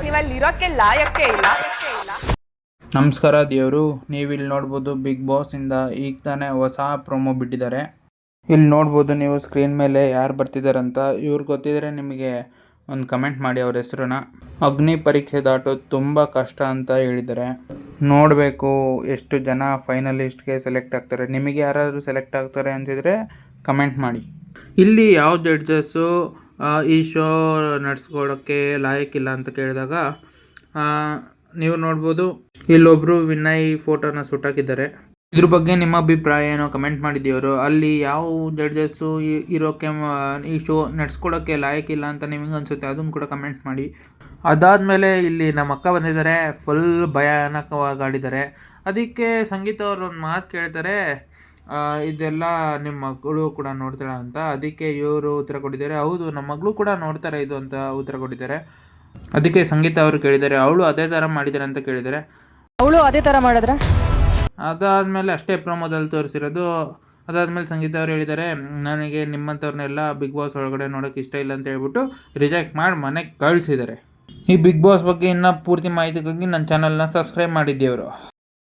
ನೀವಲ್ಲಿ ಇರೋಕ್ಕೆ ಲಾಯಕ್ಕೆ ಇಲ್ಲ. ನಮಸ್ಕಾರ ದೇವರು, ನೀವಿಲ್ಲಿ ನೋಡ್ಬೋದು ಬಿಗ್ ಬಾಸ್ ಇಂದ ಈಗ ತಾನೇ ಹೊಸ ಪ್ರೊಮೋ ಬಿಟ್ಟಿದ್ದಾರೆ. ಇಲ್ಲಿ ನೋಡ್ಬೋದು ನೀವು ಸ್ಕ್ರೀನ್ ಮೇಲೆ ಯಾರು ಬರ್ತಿದ್ದಾರೆ ಅಂತ. ಇವ್ರು ಗೊತ್ತಿದ್ರೆ ನಿಮಗೆ ಒಂದು ಕಮೆಂಟ್ ಮಾಡಿ ಅವ್ರ ಹೆಸರನ್ನ. ಅಗ್ನಿ ಪರೀಕ್ಷೆ ದಾಟೋದು ತುಂಬ ಕಷ್ಟ ಅಂತ ಹೇಳಿದ್ದಾರೆ. ನೋಡಬೇಕು ಎಷ್ಟು ಜನ ಫೈನಲಿಸ್ಟ್ಗೆ ಸೆಲೆಕ್ಟ್ ಆಗ್ತಾರೆ. ನಿಮಗೆ ಯಾರಾದರೂ ಸೆಲೆಕ್ಟ್ ಆಗ್ತಾರೆ ಅಂತಿದ್ರೆ ಕಮೆಂಟ್ ಮಾಡಿ. ಇಲ್ಲಿ ಯಾವ ಜಡ್ಜಸ್ಸು ಈ ಶೋ ನಡೆಸ್ಕೊಳ್ಳೋಕ್ಕೆ ಲಾಯಕ್ಕಿಲ್ಲ ಅಂತ ಕೇಳಿದಾಗ ನೀವು ನೋಡ್ಬೋದು ಇಲ್ಲೊಬ್ರು ವಿನಯ್ ಫೋಟೋನ ಸುಟ್ಟಾಕಿದ್ದಾರೆ. ಇದ್ರ ಬಗ್ಗೆ ನಿಮ್ಮ ಅಭಿಪ್ರಾಯ ಏನೋ ಕಮೆಂಟ್ ಮಾಡಿದ್ದೀವರು. ಅಲ್ಲಿ ಯಾವ ಜಡ್ಜಸ್ಸು ಇರೋಕ್ಕೆ ಈ ಶೋ ನಡೆಸ್ಕೊಡೋಕ್ಕೆ ಲಾಯಕ್ಕಿಲ್ಲ ಅಂತ ನಿಮಗೆ ಅನಿಸುತ್ತೆ ಅದನ್ನು ಕೂಡ ಕಮೆಂಟ್ ಮಾಡಿ. ಅದಾದಮೇಲೆ ಇಲ್ಲಿ ನಮ್ಮ ಅಕ್ಕ ಬಂದಿದ್ದಾರೆ, ಫುಲ್ ಭಯಾನಕವಾಗಿ ಆಡಿದ್ದಾರೆ. ಅದಕ್ಕೆ ಸಂಗೀತ ಅವರು ಒಂದು ಮಾತು ಕೇಳ್ತಾರೆ, ಇದೆಲ್ಲ ನಿಮ್ಮ ಮಗಳು ಕೂಡ ನೋಡ್ತಾಳೆ ಅಂತ. ಅದಕ್ಕೆ ಇವರು ಉತ್ತರ ಕೊಟ್ಟಿದ್ದಾರೆ, ಹೌದು ನಮ್ಮ ಮಗಳು ಕೂಡ ನೋಡ್ತಾರೆ ಇದು ಅಂತ ಉತ್ತರ ಕೊಟ್ಟಿದ್ದಾರೆ. ಅದಕ್ಕೆ ಸಂಗೀತ ಅವರು ಕೇಳಿದ್ದಾರೆ, ಅವಳು ಅದೇ ಥರ ಮಾಡಿದ್ದಾರೆ ಅಂತ ಕೇಳಿದ್ದಾರೆ. ಅವಳು ಅದೇ ಥರ ಮಾಡಿದ್ರೆ ಅದಾದಮೇಲೆ ಅಷ್ಟೇ ಪ್ರೊಮೋದಲ್ಲಿ ತೋರಿಸಿರೋದು. ಅದಾದಮೇಲೆ ಸಂಗೀತ ಅವರು ಹೇಳಿದ್ದಾರೆ, ನನಗೆ ನಿಮ್ಮಂಥವ್ರನ್ನೆಲ್ಲ ಬಿಗ್ ಬಾಸ್ ಒಳಗಡೆ ನೋಡೋಕ್ಕೆ ಇಷ್ಟ ಇಲ್ಲ ಅಂತ ಹೇಳ್ಬಿಟ್ಟು ರಿಜೆಕ್ಟ್ ಮಾಡಿ ಮನೆಗೆ ಕಳಿಸಿದ್ದಾರೆ. ಈ ಬಿಗ್ ಬಾಸ್ ಬಗ್ಗೆ ಇನ್ನೂ ಪೂರ್ತಿ ಮಾಹಿತಿಗಾಗಿ ನನ್ನ ಚಾನಲ್ನ ಸಬ್ಸ್ಕ್ರೈಬ್ ಮಾಡಿದ್ದೇವರು.